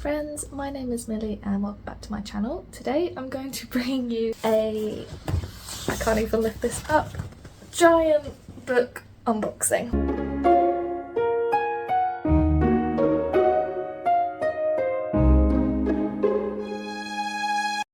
friends, my name is Millie and welcome back to my channel. Today I'm going to bring you I can't even lift this up, giant book unboxing.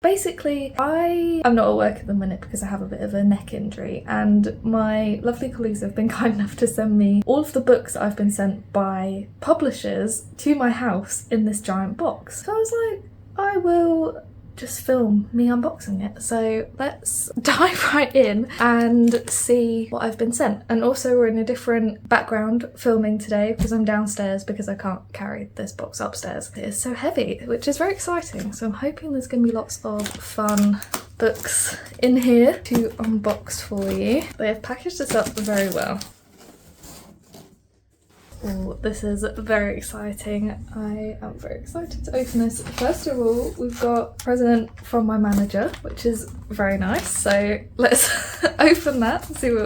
Basically, I am not at work at the minute because I have a bit of a neck injury, and my lovely colleagues have been kind enough to send me all of the books that I've been sent by publishers to my house in this giant box. So I was like, I will just film me unboxing it. So let's dive right in and see what I've been sent. And also we're in a different background filming today because I'm downstairs because I can't carry this box upstairs. It is so heavy, which is very exciting. So I'm hoping there's going to be lots of fun books in here to unbox for you. They have packaged this up very well. Oh, this is very exciting. I am very excited to open this. First of all, we've got a present from my manager, which is very nice. So let's open that and see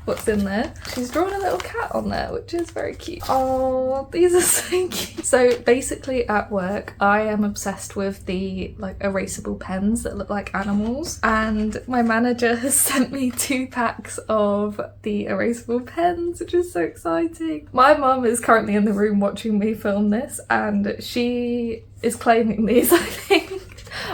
what's in there. She's drawn a little cat on there, which is very cute. Oh, these are so cute. So basically at work, I am obsessed with the erasable pens that look like animals. And my manager has sent me 2 packs of the erasable pens, which is so exciting. My mum is currently in the room watching me film this and she is claiming these, I think.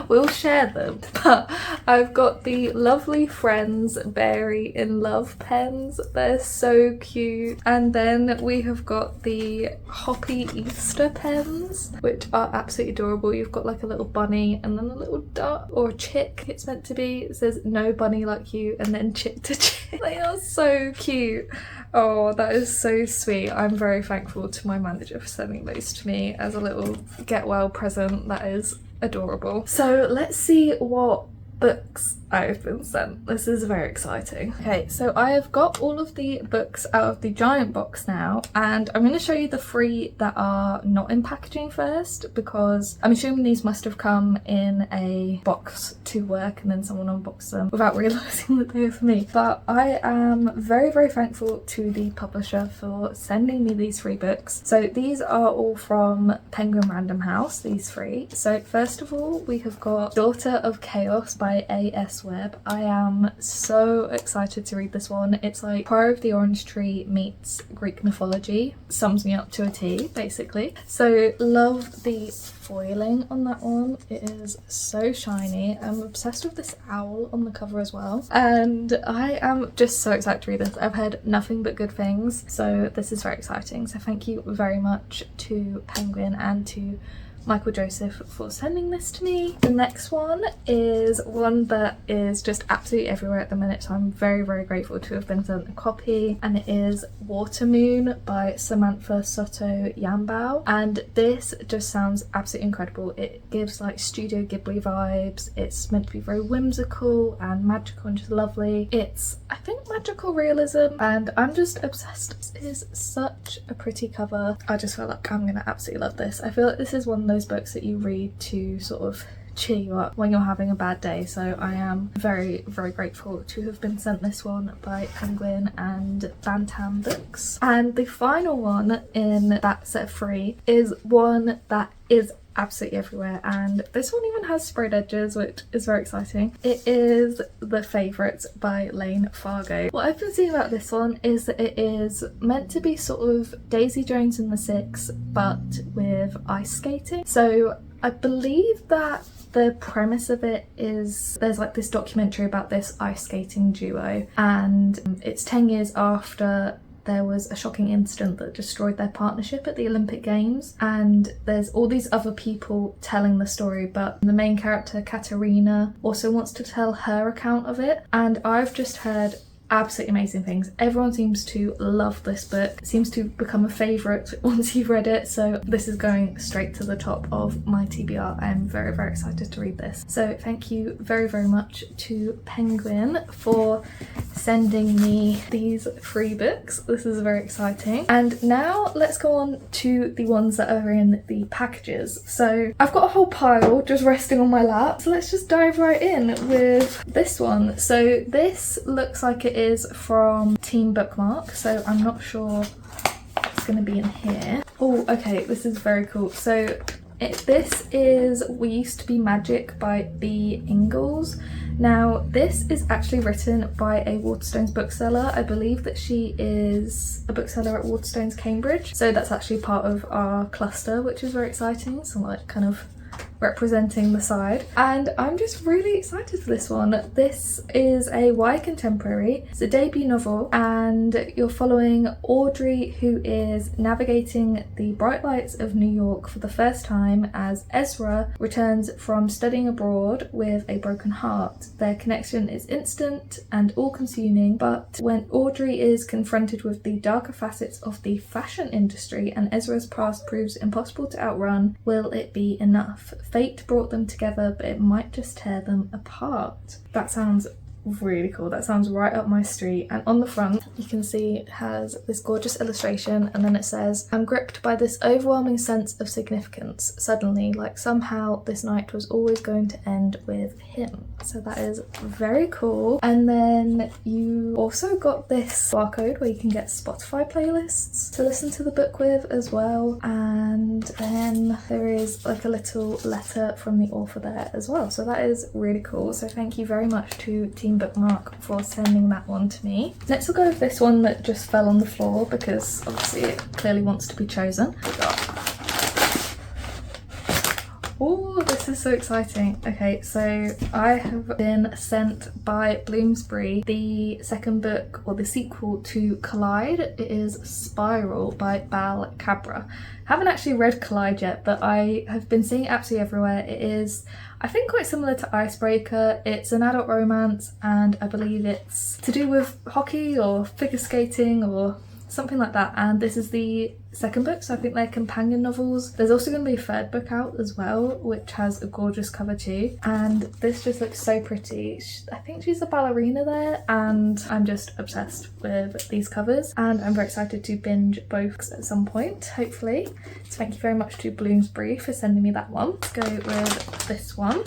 We'll share them, but I've got the lovely Friends Berry in Love pens. They're so cute. And then we have got the Hoppy Easter pens, which are absolutely adorable. You've got like a little bunny and then a little duck or a chick, it's meant to be. It says no bunny like you and then chick to chick. They are so cute. Oh, that is so sweet. I'm very thankful to my manager for sending those to me as a little get well present. That is adorable. So let's see what books I've been sent. This is very exciting. Okay, so I have got all of the books out of the giant box now, and I'm going to show you the 3 that are not in packaging first, because I'm assuming these must have come in a box to work and then someone unboxed them without realising that they were for me. But I am very, very thankful to the publisher for sending me these 3 books. So these are all from Penguin Random House, these 3. So first of all, we have got Daughter of Chaos by A.S. Webb. I am so excited to read this one. It's like Prior of the Orange Tree meets Greek mythology. Sums me up to a T, basically. So love the foiling on that one. It is so shiny. I'm obsessed with this owl on the cover as well. And I am just so excited to read this. I've heard nothing but good things. So this is very exciting. So thank you very much to Penguin and to Michael Joseph for sending this to me. The next one is one that is just absolutely everywhere at the minute, so I'm very, very grateful to have been sent a copy, and it is Watermoon by Samantha Soto Yambao, and this just sounds absolutely incredible. It gives like Studio Ghibli vibes. It's meant to be very whimsical and magical and just lovely. It's, I think, magical realism, and I'm just obsessed. This is such a pretty cover. I just feel like I'm gonna absolutely love this. I feel like this is one of those books that you read to sort of cheer you up when you're having a bad day, so I am very, very grateful to have been sent this one by Penguin and Bantam Books. And the final one in that set of 3 is one that is absolutely everywhere, and this one even has sprayed edges, which is very exciting. It is The Favourites by Lane Fargo. What I've been seeing about this one is that it is meant to be sort of Daisy Jones and the Six but with ice skating. So I believe that the premise of it is there's like this documentary about this ice skating duo, and it's 10 years after there was a shocking incident that destroyed their partnership at the Olympic Games, and there's all these other people telling the story, but the main character, Katerina, also wants to tell her account of it, and I've just heard absolutely amazing things. Everyone seems to love this book. It seems to become a favourite once you've read it, so this is going straight to the top of my TBR. I am very, very excited to read this. So thank you very, very much to Penguin for sending me these 3 books. This is very exciting. And now let's go on to the ones that are in the packages. So I've got a whole pile just resting on my lap, so let's just dive right in with this one. So this looks like it is from Team Bookmark, so I'm not sure what's going to be in here. Oh, okay, this is very cool. So This is We Used to Be Magic by B. Ingalls. Now, this is actually written by a Waterstones bookseller. I believe that she is a bookseller at Waterstones Cambridge. So that's actually part of our cluster, which is very exciting. So like kind of representing the side, and I'm just really excited for this one. This is a YA contemporary. It's a debut novel, and you're following Audrey, who is navigating the bright lights of New York for the first time as Ezra returns from studying abroad with a broken heart. Their connection is instant and all-consuming, but when Audrey is confronted with the darker facets of the fashion industry and Ezra's past proves impossible to outrun, will it be enough? Fate brought them together, but it might just tear them apart. That sounds really cool. That sounds right up my street. And on the front you can see it has this gorgeous illustration, and then it says, "I'm gripped by this overwhelming sense of significance. Suddenly, like somehow this night was always going to end with him." So that is very cool. And then you also got this barcode where you can get Spotify playlists to listen to the book with as well, and then there is like a little letter from the author there as well. So that is really cool. So thank you very much to Team Bookmark for sending that one to me. Next we'll go with this one that just fell on the floor because obviously it clearly wants to be chosen. Oh, this is so exciting. Okay, so I have been sent by Bloomsbury the second book, or the sequel to Collide. It is Spiral by Bal Cabra. Haven't actually read Collide yet, but I have been seeing it absolutely everywhere. It is, I think, quite similar to Icebreaker. It's an adult romance, and I believe it's to do with hockey or figure skating or something like that, and this is the second book, so I think they're companion novels. There's also going to be a third book out as well, which has a gorgeous cover too, and this just looks so pretty. I think she's a ballerina there, and I'm just obsessed with these covers, and I'm very excited to binge both at some point, hopefully. So thank you very much to Bloomsbury for sending me that one. Let's go with this one.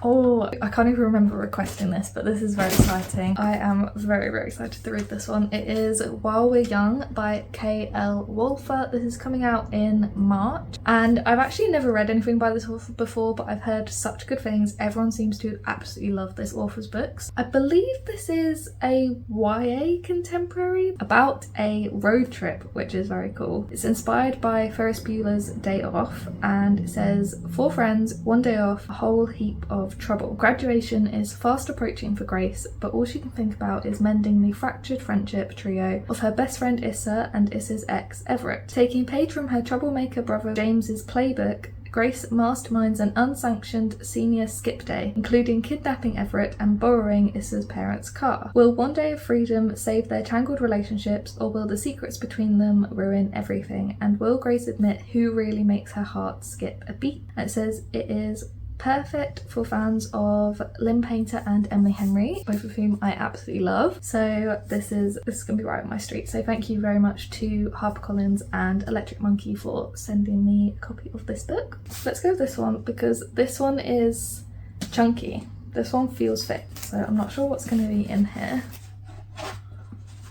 Oh, I can't even remember requesting this, but this is very exciting. I am very, very excited to read this one. It is While We're Young by K.L. Wolfer. This is coming out in March, and I've actually never read anything by this author before, but I've heard such good things. Everyone seems to absolutely love this author's books. I believe this is a YA contemporary about a road trip, which is very cool. It's inspired by Ferris Bueller's Day Off, and it says, 4 friends, 1 day off, a whole heap of trouble. Graduation is fast approaching for Grace, but all she can think about is mending the fractured friendship trio of her best friend Issa and Issa's ex Everett. Taking a page from her troublemaker brother James's playbook, Grace masterminds an unsanctioned senior skip day, including kidnapping Everett and borrowing Issa's parents' car. Will one day of freedom save their tangled relationships, or will the secrets between them ruin everything? And will Grace admit who really makes her heart skip a beat? And it says it is perfect for fans of Lynn Painter and Emily Henry, both of whom I absolutely love. So this is gonna be right up my street. So thank you very much to HarperCollins and Electric Monkey for sending me a copy of this book. Let's go with this one because this one is chunky. This one feels thick, so I'm not sure what's gonna be in here.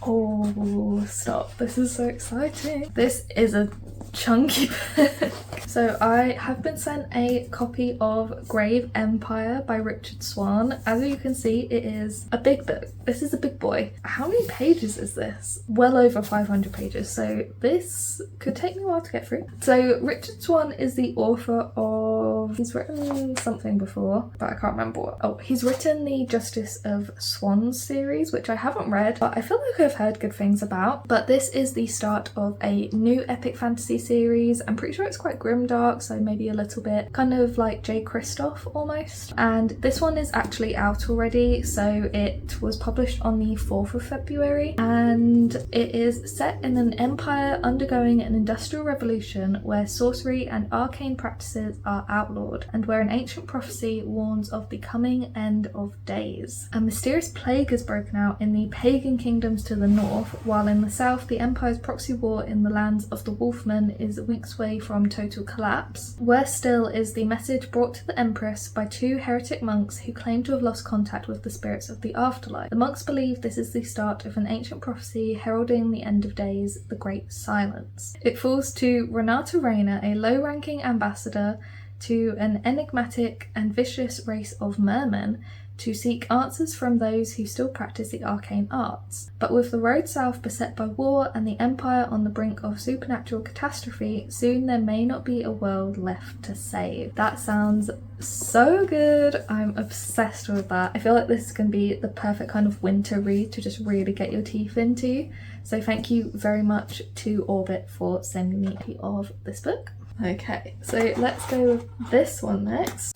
Oh, stop. This is so exciting. This is a chunky book. So I have been sent a copy of Grave Empire by Richard Swan. As you can see, it is a big book. This is a big boy. How many pages is this? Well over 500 pages. So this could take me a while to get through. So Richard Swan is the author of, he's written something before, but I can't remember what. Oh, he's written the Justice of Swans series, which I haven't read, but I feel like I've heard good things about. But this is the start of a new epic fantasy series. I'm pretty sure it's quite grimdark, so maybe a little bit kind of like J. Kristoff almost. And this one is actually out already, so it was published on the 4th of February, and it is set in an empire undergoing an industrial revolution where sorcery and arcane practices are outlawed Lord, and where an ancient prophecy warns of the coming end of days. A mysterious plague has broken out in the pagan kingdoms to the north, while in the south the Empire's proxy war in the lands of the Wolfmen is weeks away from total collapse. Worse still is the message brought to the Empress by two heretic monks who claim to have lost contact with the spirits of the afterlife. The monks believe this is the start of an ancient prophecy heralding the end of days, the Great Silence. It falls to Renata Rayner, a low-ranking ambassador to an enigmatic and vicious race of mermen, to seek answers from those who still practice the arcane arts. But with the road south beset by war and the Empire on the brink of supernatural catastrophe, soon there may not be a world left to save. That sounds so good. I'm obsessed with that. I feel like this is going to be the perfect kind of winter read to just really get your teeth into. So thank you very much to Orbit for sending me a copy of this book. Okay, so let's go with this one next.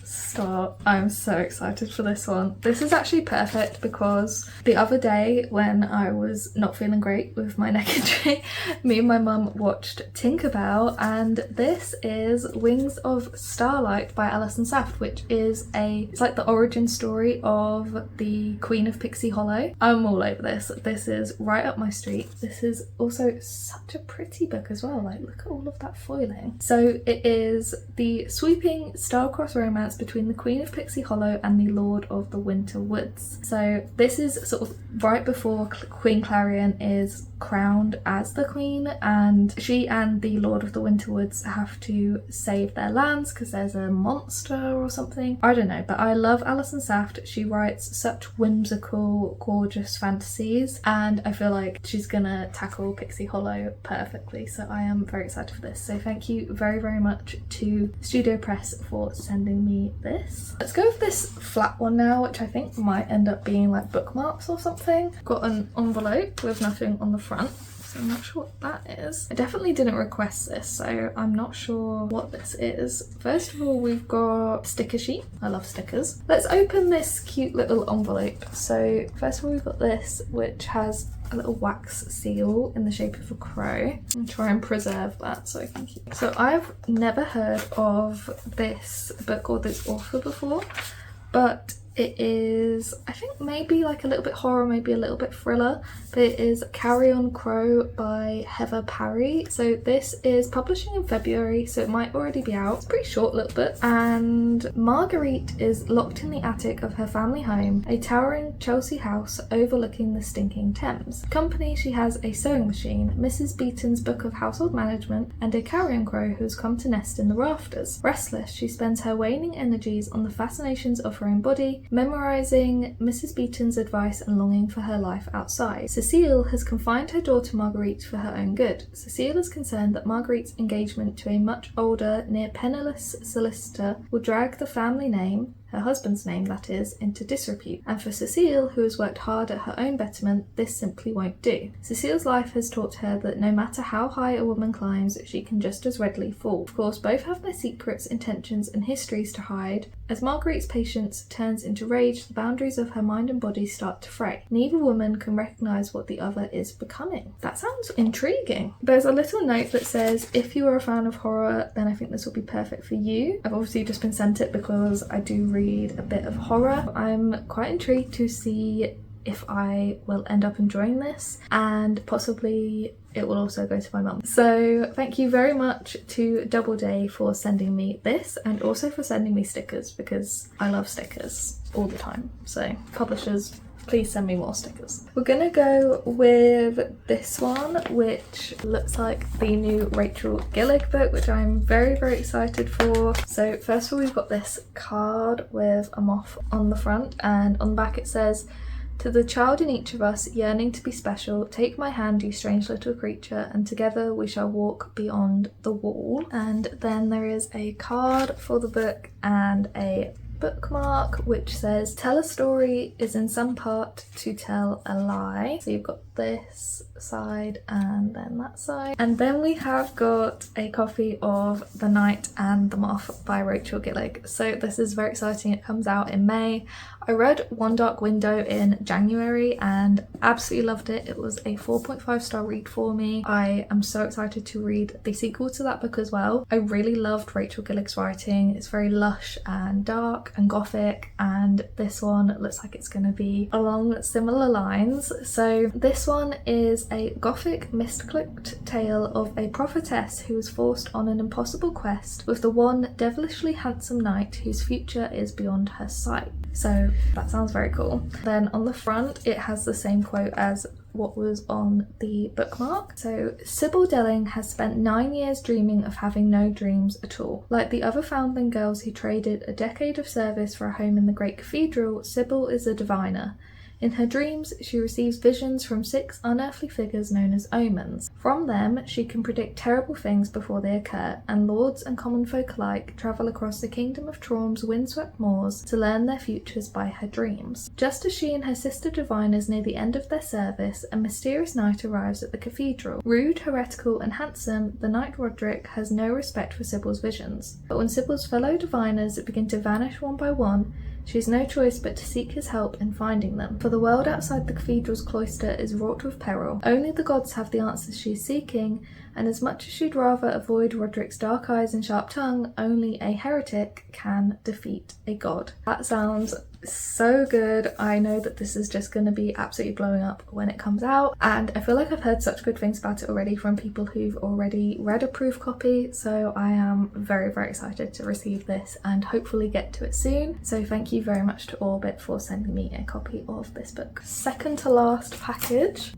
Stop. I'm so excited for this one. This is actually perfect because the other day when I was not feeling great with my neck injury, me and my mum watched Tinkerbell, and this is Wings of Starlight by Alison Saft, which is it's like the origin story of the Queen of Pixie Hollow. I'm all over this. This is right up my street. This is also such a pretty book as well. Like, look at all of that foiling. So it is the sweeping star-crossed romance between the Queen of Pixie Hollow and the Lord of the Winter Woods. So this is sort of right before Queen Clarion is crowned as the queen, and she and the Lord of the Winter Woods have to save their lands because there's a monster or something. I don't know, but I love Alison Saft. She writes such whimsical, gorgeous fantasies, and I feel like she's gonna tackle Pixie Hollow perfectly, so I am very excited for this. So thank you very, very much to Studio Press for sending me this. Let's go with this flat one now, which I think might end up being like bookmarks or something. Got an envelope with nothing on the front, so I'm not sure what that is. I definitely didn't request this, so I'm not sure what this is. First of all, we've got sticker sheet. I love stickers. Let's open this cute little envelope. So first of all, we've got this, which has a little wax seal in the shape of a crow. And try and preserve that so I can keep. So I've never heard of this book or this author before, but it is, I think, maybe like a little bit horror, maybe a little bit thriller, but it is Carrion Crow by Heather Parry. So this is publishing in February, so it might already be out. It's a pretty short little bit. And Marguerite is locked in the attic of her family home, a towering Chelsea house overlooking the stinking Thames. Company, she has a sewing machine, Mrs. Beeton's book of household management, and a carrion crow who has come to nest in the rafters. Restless, she spends her waning energies on the fascinations of her own body, memorising Mrs. Beeton's advice and longing for her life outside. Cecile has confined her daughter Marguerite for her own good. Cecile is concerned that Marguerite's engagement to a much older, near penniless solicitor will drag the family name, her husband's name that is, into disrepute. And for Cecile, who has worked hard at her own betterment, this simply won't do. Cecile's life has taught her that no matter how high a woman climbs, she can just as readily fall. Of course, both have their secrets, intentions and histories to hide. As Marguerite's patience turns into rage, the boundaries of her mind and body start to fray. Neither woman can recognise what the other is becoming. That sounds intriguing. There's a little note that says, if you are a fan of horror, then I think this will be perfect for you. I've obviously just been sent it because I do read a bit of horror. I'm quite intrigued to see if I will end up enjoying this, and possibly it will also go to my mum. So thank you very much to Doubleday for sending me this, and also for sending me stickers, because I love stickers all the time. So publishers, please send me more stickers. We're gonna go with this one, which looks like the new Rachel Gillig book, which I'm very, very excited for. So first of all, we've got this card with a moth on the front, and on the back it says, "To the child in each of us, yearning to be special, take my hand, you strange little creature, and together we shall walk beyond the wall." And then there is a card for the book and a bookmark which says, "Tell a story is in some part to tell a lie." So you've got this side and then that side. And then we have got a copy of The Night and the Moth by Rachel Gillig. So this is very exciting. It comes out in May. I read One Dark Window in January and absolutely loved it. It was a 4.5-star read for me. I am so excited to read the sequel to that book as well. I really loved Rachel Gillig's writing. It's very lush and dark and gothic, and this one looks like it's going to be along similar lines. So this one is a gothic mist-cloaked tale of a prophetess who is forced on an impossible quest with the one devilishly handsome knight whose future is beyond her sight. So that sounds very cool. Then on the front it has the same quote as what was on the bookmark. So Sybil Delling has spent 9 years dreaming of having no dreams at all. Like the other foundling girls who traded a decade of service for a home in the great cathedral, Sybil is a diviner. In her dreams, she receives visions from 6 unearthly figures known as omens. From them, she can predict terrible things before they occur, and lords and common folk alike travel across the kingdom of Traum's windswept moors to learn their futures by her dreams. Just as she and her sister diviners near the end of their service, a mysterious knight arrives at the cathedral. Rude, heretical, and handsome, the knight Roderick has no respect for Sybil's visions. But when Sybil's fellow diviners begin to vanish one by one, she has no choice but to seek his help in finding them, for the world outside the cathedral's cloister is wrought with peril. Only the gods have the answers she is seeking, and as much as she'd rather avoid Roderick's dark eyes and sharp tongue, only a heretic can defeat a god. That sounds so good. I know that this is just going to be absolutely blowing up when it comes out, and I feel like I've heard such good things about it already from people who've already read a proof copy, so I am very, very excited to receive this and hopefully get to it soon. So thank you very much to Orbit for sending me a copy of this book. Second to last package.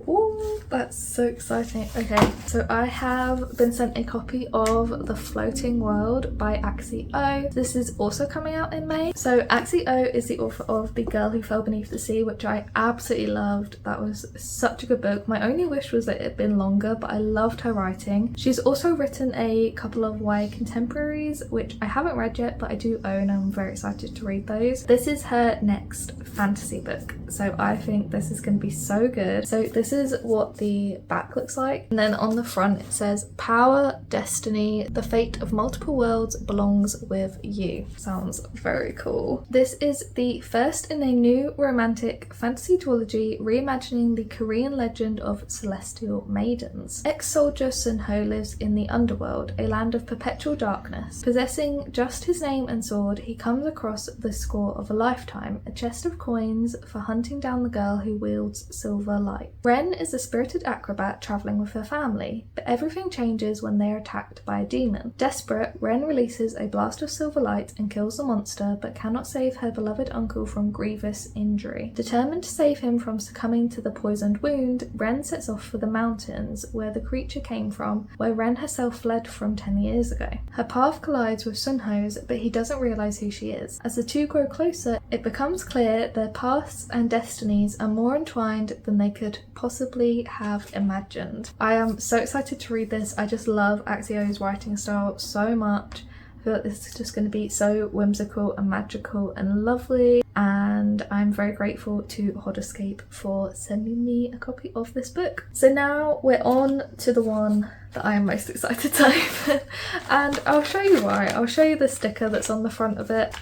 Ooh, that's so exciting. Okay, so I have been sent a copy of The Floating World by Axie O. This is also coming out in May. So Axie O is the author of The Girl Who Fell Beneath the Sea, which I absolutely loved. That was such a good book. My only wish was that it had been longer, but I loved her writing. She's also written a couple of YA contemporaries, which I haven't read yet, but I do own. I'm very excited to read those. This is her next fantasy book, so I think this is going to be so good. So this is what the back looks like, and then on the front it says power, destiny, the fate of multiple worlds belongs with you. Sounds very cool. This is the first in a new romantic fantasy duology reimagining the Korean legend of celestial maidens. Ex-soldier Sun Ho lives in the underworld, a land of perpetual darkness. Possessing just his name and sword, he comes across the score of a lifetime, a chest of coins for hunting down the girl who wields silver light. Ren is a spirited acrobat travelling with her family, but everything changes when they are attacked by a demon. Desperate, Ren releases a blast of silver light and kills the monster, but cannot save her beloved uncle from grievous injury. Determined to save him from succumbing to the poisoned wound, Ren sets off for the mountains, where the creature came from, where Ren herself fled from 10 years ago. Her path collides with Sun Ho's, but he doesn't realise who she is. As the two grow closer, it becomes clear their paths and destinies are more entwined than they could possibly have imagined. I am so excited to read this. I just love Axie O's writing style so much. I feel like this is just going to be so whimsical and magical and lovely, and I'm very grateful to Hodescape for sending me a copy of this book. So now we're on to the one that I am most excited to open, and I'll show you why. I'll show you the sticker that's on the front of it.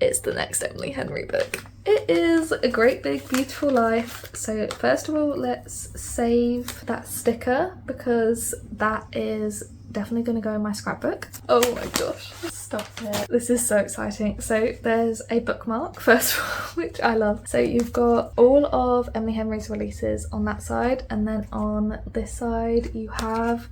It's the next Emily Henry book. It is A Great Big Beautiful Life. So first of all, let's save that sticker because that is definitely going to go in my scrapbook. Oh my gosh, stop it. This is so exciting. So there's a bookmark, first of all, which I love. So you've got all of Emily Henry's releases on that side, and then on this side you have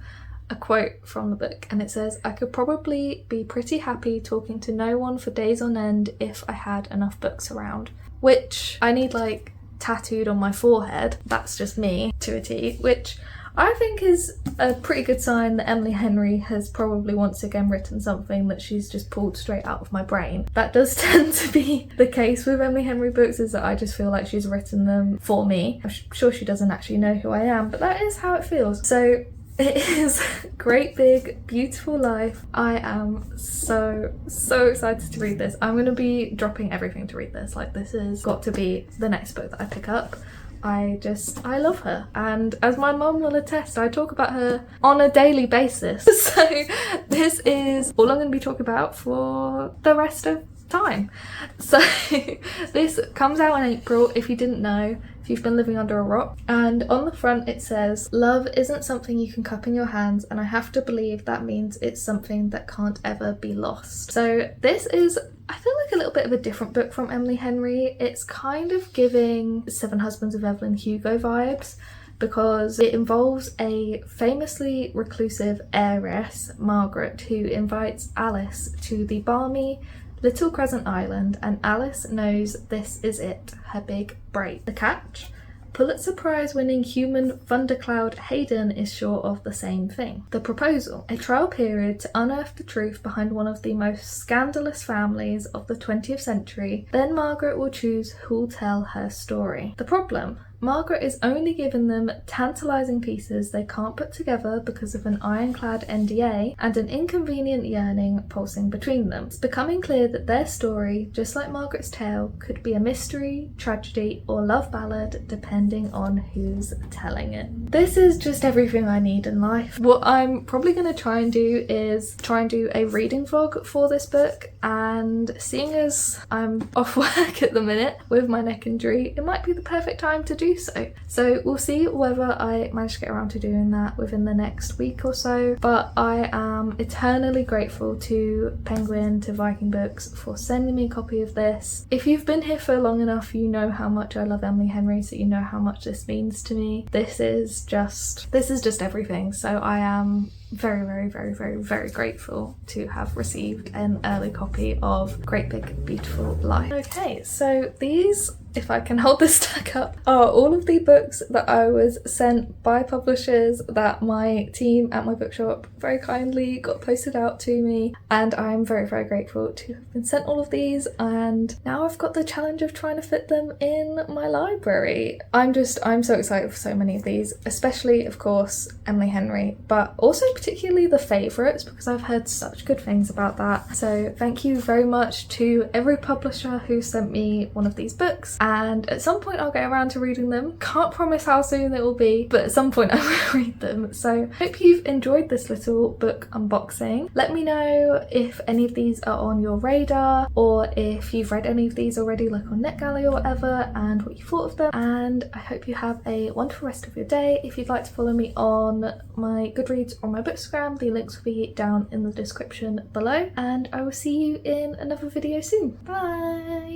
a quote from the book, and it says, "I could probably be pretty happy talking to no one for days on end if I had enough books around," which I need like tattooed on my forehead. That's just me to a T, which I think is a pretty good sign that Emily Henry has probably once again written something that she's just pulled straight out of my brain. That does tend to be the case with Emily Henry books, is that I just feel like she's written them for me. I'm sure she doesn't actually know who I am, but that is how it feels. So it is Great Big Beautiful Life. I am so excited to read this. I'm going to be dropping everything to read this. Like, this has got to be the next book that I pick up. I love her, and as my mum will attest, I talk about her on a daily basis. So this is all I'm going to be talking about for the rest of time. So this comes out in April, if you didn't know, if you've been living under a rock. And on the front it says, "Love isn't something you can cup in your hands, and I have to believe that means it's something that can't ever be lost." So this is, I feel like, a little bit of a different book from Emily Henry. It's kind of giving Seven Husbands of Evelyn Hugo vibes, because it involves a famously reclusive heiress, Margaret, who invites Alice to the balmy Little Crescent Island, and Alice knows this is it, her big break. The catch? Pulitzer Prize winning human thundercloud Hayden is sure of the same thing. The proposal, a trial period to unearth the truth behind one of the most scandalous families of the 20th century. Then Margaret will choose who'll tell her story. The problem? Margaret is only giving them tantalising pieces they can't put together because of an ironclad NDA and an inconvenient yearning pulsing between them. It's becoming clear that their story, just like Margaret's tale, could be a mystery, tragedy, or love ballad, depending on who's telling it. This is just everything I need in life. What I'm probably going to try and do is a reading vlog for this book, and seeing as I'm off work at the minute with my neck injury, it might be the perfect time to do so we'll see whether I manage to get around to doing that within the next week or so. But I am eternally grateful to Penguin, to Viking Books, for sending me a copy of this. If you've been here for long enough, you know how much I love Emily Henry, so you know how much this means to me. This is just everything. So I am very, very, very, very, very grateful to have received an early copy of Great Big Beautiful Life. Okay, so these, if I can hold this stack up, are all of the books that I was sent by publishers that my team at my bookshop very kindly got posted out to me, and I'm very, very grateful to have been sent all of these, and now I've got the challenge of trying to fit them in my library. I'm so excited for so many of these, especially, of course, Emily Henry, but also particularly the favourites, because I've heard such good things about that. So thank you very much to every publisher who sent me one of these books, and at some point I'll get around to reading them. Can't promise how soon it will be, but at some point I will read them. So hope you've enjoyed this little book unboxing. Let me know if any of these are on your radar, or if you've read any of these already, like on NetGalley or whatever, and what you thought of them. And I hope you have a wonderful rest of your day. If you'd like to follow me on my Goodreads or my Bookstagram, the links will be down in the description below, and I will see you in another video soon. Bye!